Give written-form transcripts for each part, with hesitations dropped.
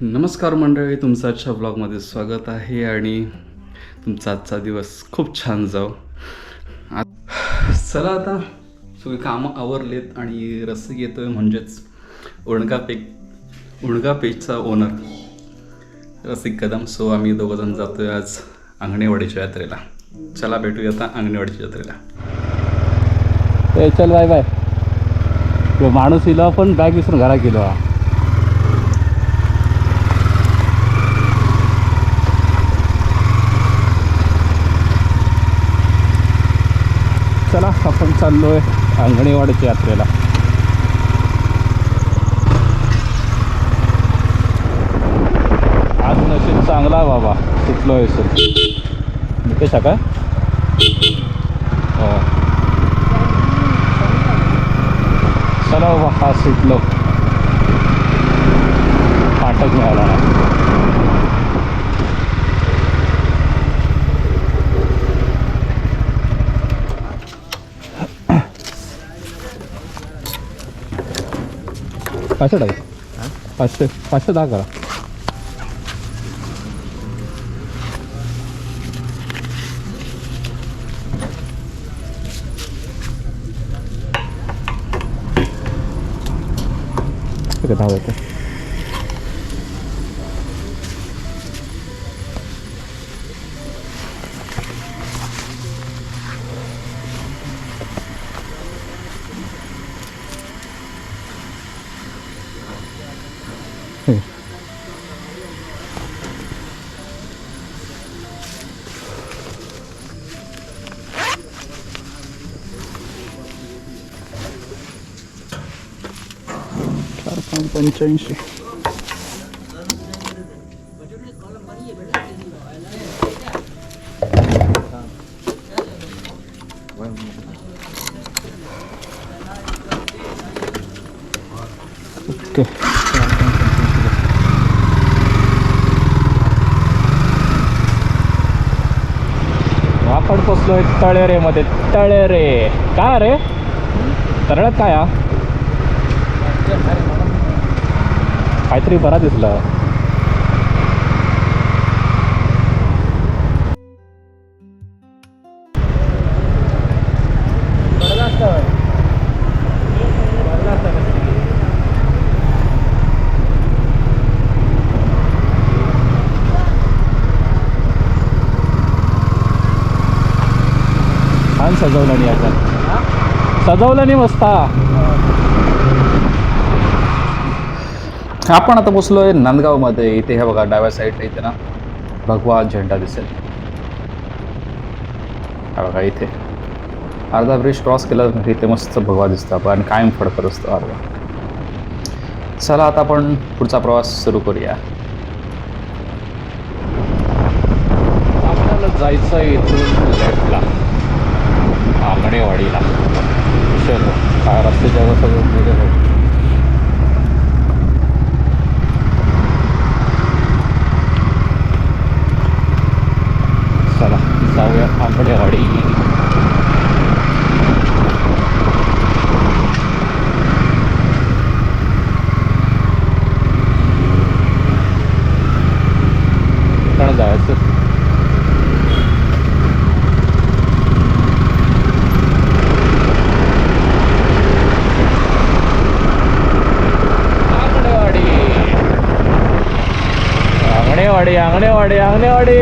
नमस्कार मंडळी, तुमचं आजच्या ब्लॉगमध्ये स्वागत आहे आणि तुमचा आजचा दिवस खूप छान जाओ. चला आता सगळी कामं आवरलेत आणि रसिक येतोय, म्हणजेच उणगा पेजचा ओनर रसिक कदम. सो आम्ही दोघंजण जातोय आज अंगणेवाडीच्या यात्रेला. चला भेटूया आता अंगणेवाडीच्या यात्रेला. चल बाय बाय. तो माणूस इला पण बॅग विसरून घरा गेलो. चला आपण चाललोय अंगणेवाडीच्या यात्रेला. आज नशीब चांगला बाबा, सुटलोय सर. निकेश काय हो. चला बाबा, हा सुटलो. फाटक मिळाला ना. पाचशे टाका, पाचशे दहा करा. दहा होते. $4.85. ओके. आपण पोचलोय तळेरे मध्ये. तळेरे काय रे? तळ्यात काय हा? काहीतरी बरा दिसला. छान सजवलं नाही, आता सजवलं नाही मस्त. आपण आता पोचलोय नांदगावमध्ये. इथे हे बघा, डाव्या साईडला इथे ना भगवा झेंडा दिसेल. हा बघा, इथे अर्धा ब्रिज क्रॉस केला इथे मस्त भगवा दिसतो आपण आणि कायम फडकत असतो अर्धा. चला आता आपण पुढचा प्रवास सुरू करूया. आपल्याला जायचं आहे इथून लेफ्टला अंगणेवाडीला. चलो, काय रस्त्याच्या सगळं. चला जाऊया अंगणेवाडी. कोण जायचं? अंगणेवाडी अंगणेवाडी अंगणेवाडी.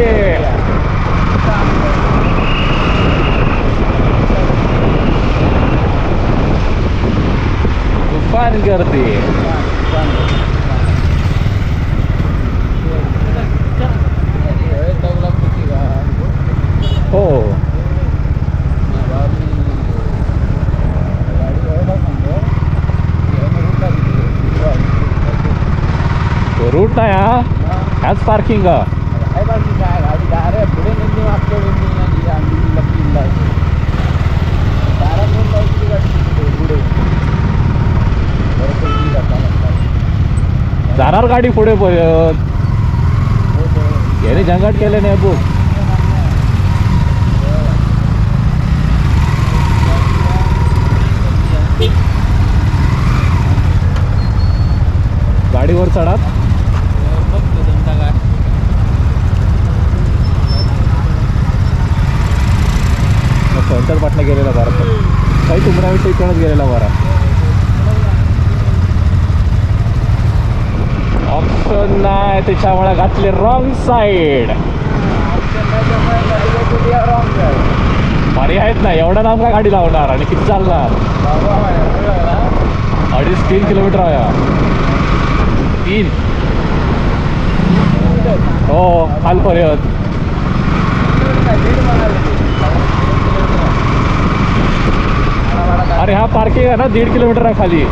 तुफान गर्दी. हो, रूट नाही हा. ह्याच पार्किंग. जाणार गाडी पुढे याने झंगाट केले नाही बघ. गाडीवर चढा. त्यांच्याच वाटणं गेलेला बरा तर काही तुमऱ्याविषयी कळत गेलेला बरा. ऑप्शन नाही त्याच्यामुळे घातले रॉंग साईड. पर्याय आहेत ना, एवढा लांब का गाडी लावणार आणि किती चालणार? 2.5-3 किलोमीटर आहे. 3 हो खालपर्यंत. अरे हा पार्किंग आहे ना 1.5 किलोमीटर आहे खाली.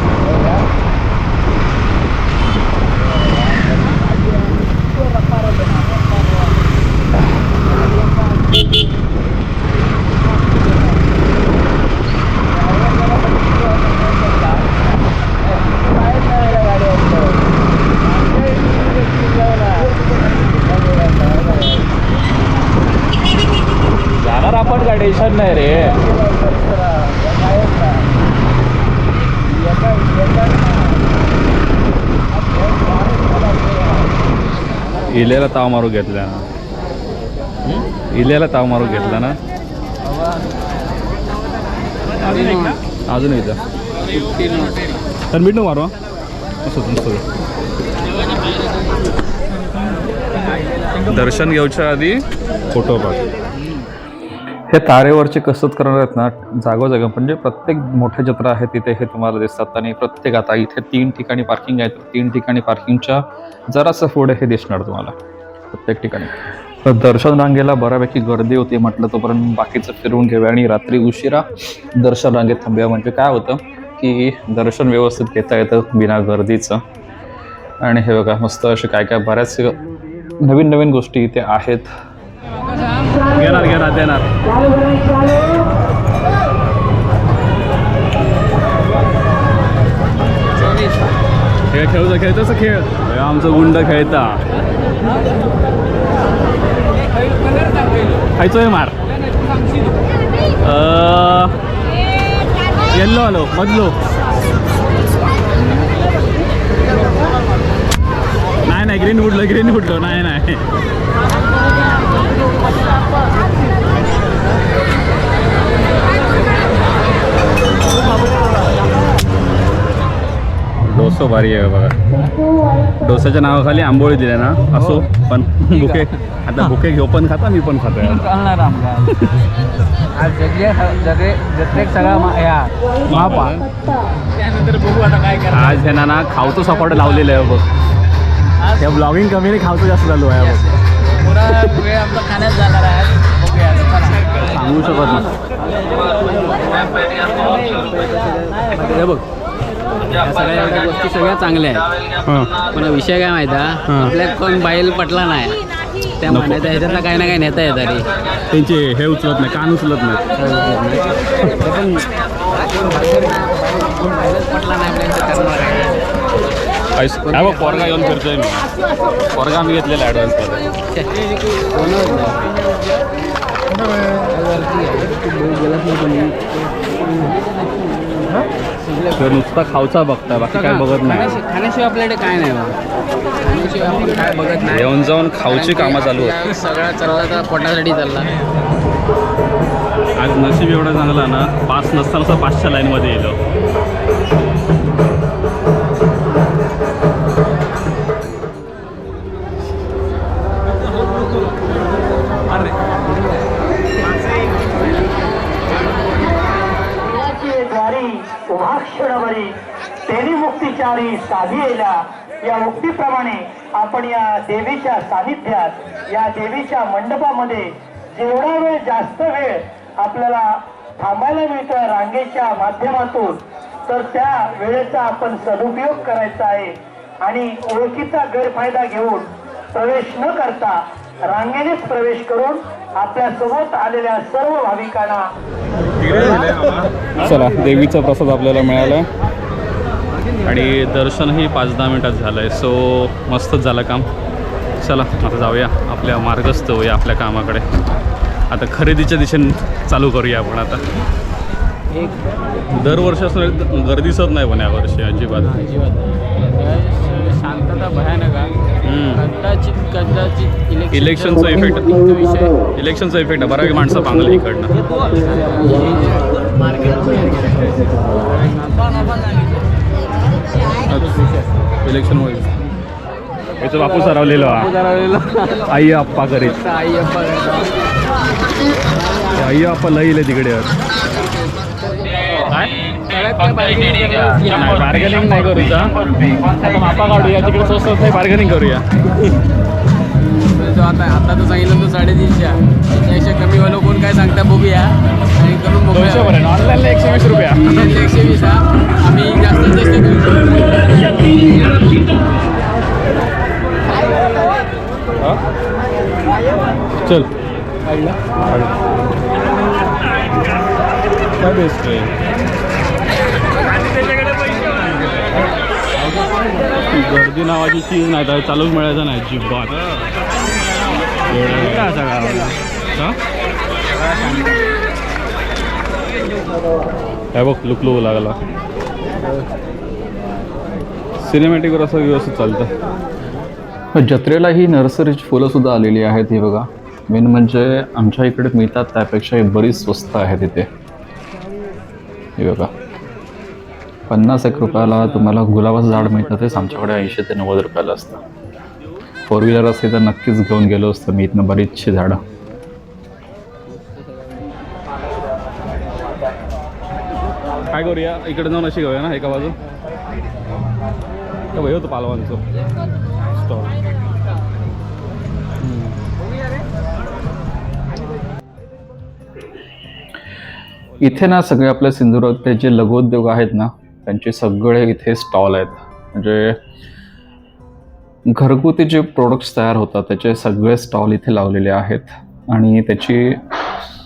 जाणार आपण काय टेन्शन नाही रे. इलेला ताव मारू घेतला ना, इलेला ताव मारू घेतला ना. अजून एकदा तर मीठ न मारू असं तुमचं. दर्शन घेऊच्या आधी फोटो बघ. हे तारेवरचे कसरत करणार आहेत ना जागोजागा, म्हणजे प्रत्येक मोठ्या जत्रा आहे तिथे हे तुम्हाला दिसतात. आणि प्रत्येक आता इथे 3 ठिकाणी पार्किंग आहे, 3 ठिकाणी पार्किंगच्या जरासं पुढे हे दिसणार तुम्हाला प्रत्येक ठिकाणी. तर दर्शन रांगेला बऱ्यापैकी गर्दी होती म्हटलं, तोपर्यंत बाकीचं फिरवून घेऊया आणि रात्री उशिरा दर्शन रांगेत थांबूया. म्हणजे काय होतं की दर्शन व्यवस्थित घेता येतं बिना गर्दीचं. आणि हे बघा मस्त असे काय काय बऱ्याच नवीन नवीन गोष्टी इथे आहेत. घेणार घेणार देणार. खेळ खेळतोस खेळ. आमचं गुंड खेळता खायचोय मार. येल्लो आलो मधलो नाही ग्रीन फुटलो नाही. डोसो भारी आहे बघा. डोसाच्या नावाखाली आंबोळी दिल्या ना असो, पण बुके आता बुके घेऊ पण खाता, मी पण खातोय. आज हे ना खावतो सपाट लावलेलं आहे बघ. त्या ब्लॉगिंग कमी नाही, खावतो जास्त चालू आहे बघ. खाण्यात जाणार आहे, सांगू शकत नाही बघ. या सगळ्या गोष्टी सगळ्या चांगल्या आहेत. पण विषय काय माहिती आहे, आपल्याला कोण बैल पटला नाही त्या म्हणायचं ह्याच्यातला काही ना काही नेता येत अरे. त्यांचे हे उचलत नाही, कान उचलत नाही. पण पटला नाही काय बघ पोरगा येऊन फिरतोय मी. पोरगा मी घेतलेला ॲडव्हान्समध्ये. नुसता खाऊचा बघता, बाकी काय बघत नाही. खाण्याशिवाय आपल्याकडे काय नाही खाण्याशिवाय आपण काय बघत नाही. येऊन जाऊन खाऊची कामं चालू होती. सगळा चालला तर पोटासाठी चालला. आज नशीब एवढा चांगला ना, 5 नसताना 5च्या लाईनमध्ये येलो. क्षणभरी तेरी मुक्तीचारी साधी येला. या मुक्तीप्रमाणे आपण या देवीच्या सानिध्यात, या देवीच्या मंडपामध्ये जेवढा वेळ जास्त वेळ आपल्याला थांबायला मिळतं रांगेच्या माध्यमातून, तर त्या वेळेचा आपण सदुपयोग करायचा आहे. आणि ओळखीचा गैरफायदा घेऊन प्रवेश न करता रांगेनेच प्रवेश करून आपल्या सोबत आलेल्या सर्व भाविकांना. चला, देवीचा प्रसाद आपल्याला मिळाला आणि दर्शनही 5-10 मिनिटात झालं आहे. सो मस्तच झालं काम. चला आता जाऊया, आपल्या मार्गस्थ होऊया आपल्या कामाकडे. आता खरेदीच्या दिशेने चालू करूया आपण. आता दरवर्षी असं गर्दीच नाही पण यावर्षी अजिबात. शांतता भयानक आहे. कदाचित इलेक्शनचा इफेक्ट विषय इलेक्शनचा इफेक्ट आहे. बऱ्यापैकी माणसं पांगली इकडनं. इलेक्शनमुळे याचं बापू सरावलेलो आई आप्पा करीत. आई आप्पा लई इले तिकडे बार्गेनिंग नाही करूचा. आता मापा काढूया तिकडे स्वस्त नाही, बार्गेनिंग करूया. आता तर सांगितलं तो 350 त्याच्यापेक्षा कमी वाला कोण काय सांगता बघूया आणि करून बघूया. 200 पर्यंत ऑनलाईनला 120 रुपया. 120 आम्ही जास्तीत जास्त चल काय बेस्ट आहे. गर्दी नावाची चीज नाही तर चालूच मिळायचं नाही जिब्बात. काय बघ लुकलू लागला. सिनेमॅटिकवर असं व्यवस्थित चालतं. जत्रेला ही नर्सरीची फुलं सुद्धा आलेली आहेत. ही बघा, मेन म्हणजे आमच्या इकडे मिळतात त्यापेक्षा हे बरीच स्वस्त आहे तिथे. हे बघा, 50-1 रुपयाला तुम्हाला गुलाबाचं झाड मिळतं. तेच आमच्याकडे 80 ते 90 रुपयाला असतं. 4 व्हीलर असते तर नक्कीच घेऊन गेलो असतं मी इथनं बरीचशी झाडं. काय करूया, इकडे जाऊन अशी घेऊया ना एका बाजू. भाई होतं पालवांचं स्टॉल. इथे ना सगळे आपल्या सिंधुदुर्गातले जे लघुउद्योग आहेत ना त्यांचे सगळे इथे स्टॉल आहेत. म्हणजे घरगुती जे प्रोडक्ट्स तयार होतात त्याचे सगळे स्टॉल इथे लावलेले आहेत. आणि त्याची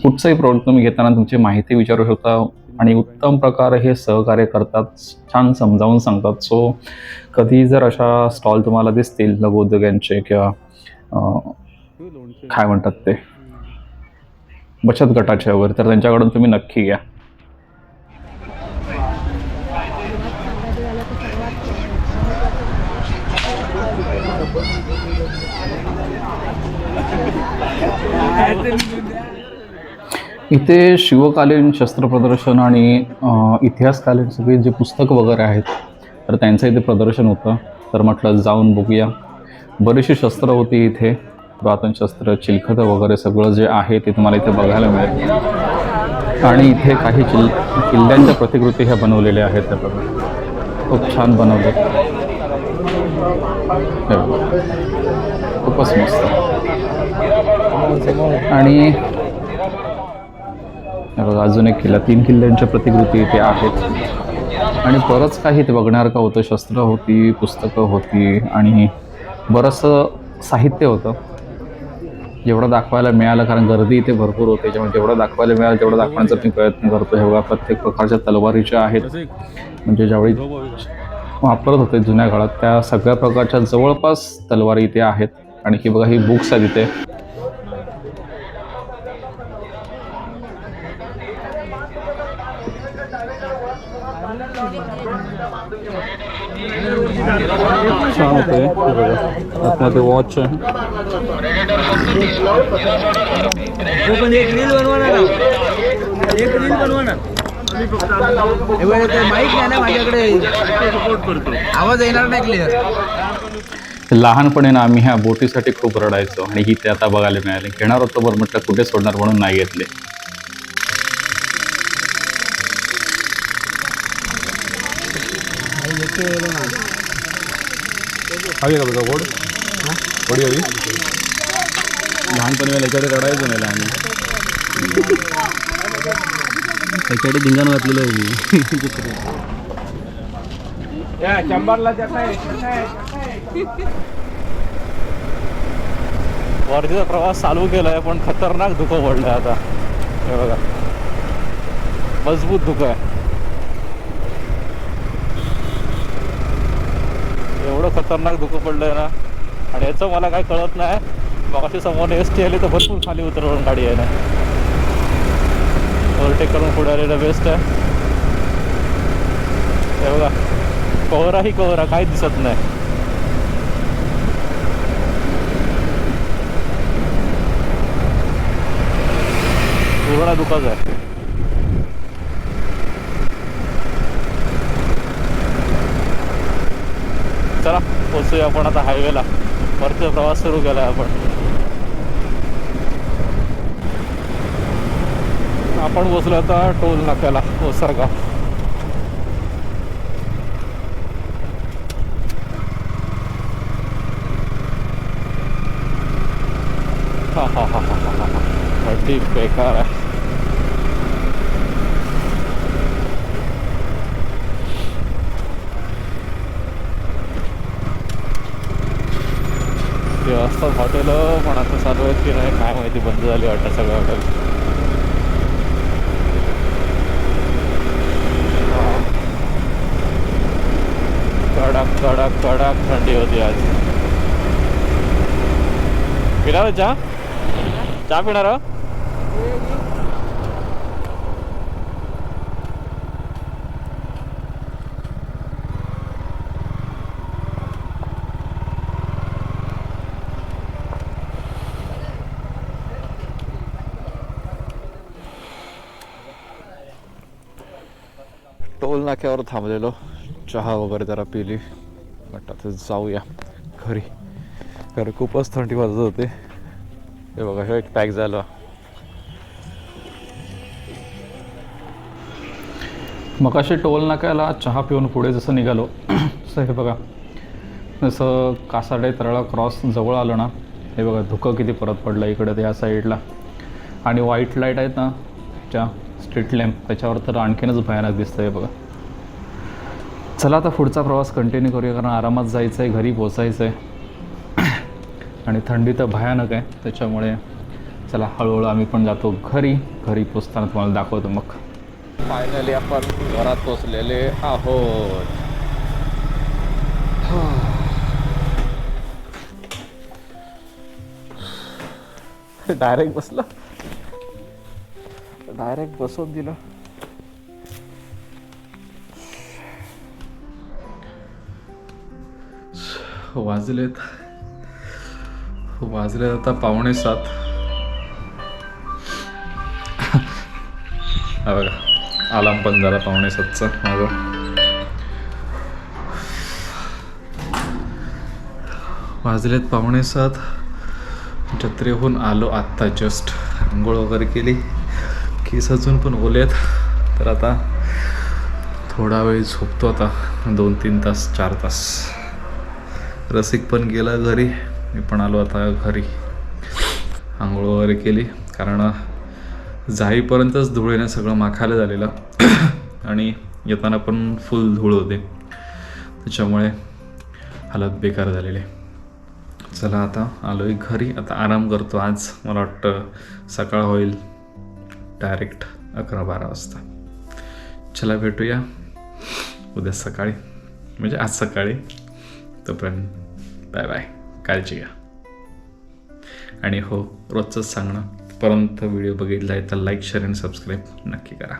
कुठचंही प्रोडक्ट तुम्ही घेताना तुमची माहिती विचारू शकता आणि उत्तम प्रकारे हे सहकार्य करतात, छान समजावून सांगतात. सो कधी जर अशा स्टॉल तुम्हाला दिसतील लघुउद्योगांचे किंवा काय म्हणतात ते बचत गटाचे वगैरे तर त्यांच्याकडून तुम्ही नक्की घ्या. इथे शिवकालीन शस्त्र प्रदर्शन आणि इतिहासकालीन सगळी जे पुस्तकं वगैरे आहेत तर त्यांचं इथे प्रदर्शन होतं. तर म्हटलं जाऊन बघूया. बरीचशी शस्त्र होती इथे, पुरातन शस्त्र, चिलखतं वगैरे सगळं जे आहे ते तुम्हाला इथे बघायला मिळेल. आणि इथे काही किल्ल्यांच्या प्रतिकृती ह्या बनवलेल्या आहेत. त्या बघा, खूप छान बनवले, खूपच मस्त. आणि अजून एक किल्ला, 3 किल्ल्यांच्या प्रतिकृती इथे आहेत. आणि बरंच काही इथे बघण्यासारखं होतं. शस्त्र होती, पुस्तकं होती आणि बरंचसं साहित्य होतं. जेवढं दाखवायला मिळालं, कारण गर्दी इथे भरपूर होते, त्याच्यामुळे जेवढं दाखवायला मिळालं तेवढं दाखवण्याचा मी प्रयत्न करतो. हे बघा, प्रत्येक प्रकारच्या तलवारीच्या आहेत. म्हणजे ज्यावेळी वापरत होते जुन्या काळात त्या सगळ्या प्रकारच्या जवळपास तलवारी इथे आहेत. आणि की बघा, ही बुक्स आहेत इथे. छान होते. आतमध्ये वॉच आहे. आवाज येणार नाही क्लिअर. लहानपणी ना आम्ही ह्या बोटीसाठी खूप रडायचो आणि ही ते आता बघायला मिळाले. घेणार होतो बरं, म्हटलं कुठे सोडणार म्हणून नाही घेतले. हवी का बघा बोट, थोडी हवी. लहानपणी मला याच्याकडे रडायचो नाही आम्ही. त्याच्याकडे धिंगाण घातलेलं आहे मी. वरतीचा प्रवास चालू केलाय पण खतरनाक धुकं पडलंय आता. हे बघा, मजबूत धुकं आहे. एवढं खतरनाक धुकं पडलंय ना. आणि याचं मला काय कळत नाही. मग अशी समोर ST आली तर भरपूर खाली उतरवून गाडी आहे ना. ओव्हरटेक करून पुढे आलेलं बेस्ट आहे. हे बघा, कोहराही कोहरा, काही दिसत नाही. डोका दुखत आहे. चला पोचूया आपण आता हायवेला. परत प्रवास सुरू केला आपण पोचलो आता टोल नाक्याला ओसरगाव. हा हा हा हा हा हा अगदी बेकार आहे. ते असतात हॉटेल पण आता चालू आहेत की नाही काय माहिती. बंद झाली वाटतं सगळं हॉटेल. कडक कडक कडक थंडी होती आज. पिणार चहा पिणार. टोल नाक्यावर थांबलेलो, चहा वगैरे जरा पिली. म्हटलं जाऊया घरी, कारण खूपच थंडी वाजत होते. हे बघा हे एक पॅक झालं. मगाशी टोल नाक्याला चहा पिऊन पुढे जसं निघालो तसं हे बघा, जसं कासाडे तराळा क्रॉस जवळ आलो ना, हे बघा धुकं किती परत पडलं इकडे त्या साईडला. आणि व्हाईट लाईट आहेत ना त्या स्ट्रीट लॅम्प, त्याच्यावर तर आणखीनच भयानक दिसतं. हे बघा. चला आता पुढचा प्रवास कंटिन्यू करूया, कारण आरामात जायचं आहे, घरी पोचायचं आहे. आणि थंडी तर भयानक आहे, त्याच्यामुळे चला हळूहळू आम्ही पण जातो घरी. घरी पोचताना तुम्हाला दाखवतो मग. फायनली आपण घरात पोचलेले आहोत. डायरेक्ट बसलं, डायरेक्ट बसवून दिलं. वाजलेत आता 6:45. हा बघा अलार्म पण झाला 6:45चा माझा. वाजलेत 6:45. जत्रेहून आलो आत्ता जस्ट. आंघोळ वगैरे केली, केस अजून पण ओलेत. तर आता थोडा वेळ झोपतो आता, 2-3 तास 4 तास. रसिक पण गेला घरी, मी पण आलो आता घरी. आंघोळ वगैरे केली, कारण जाईपर्यंतच धुळेने सगळं माखायला झालेलं आणि येताना पण फुल धूळ होते, त्याच्यामुळे हालत बेकार झालेली. चला आता आलो आहे घरी, आता आराम करतो. आज मला वाटतं सकाळ होईल डायरेक्ट 11-12 वाजता. चला भेटूया उद्या सकाळी, म्हणजे आज सकाळी. तोपर्यंत बाय बाय, काळजी घ्या. आणि हो, रोजचंच सांगणं, परंतु व्हिडिओ बघितला आहे तर लाईक, शेअर आणि सबस्क्राईब नक्की करा.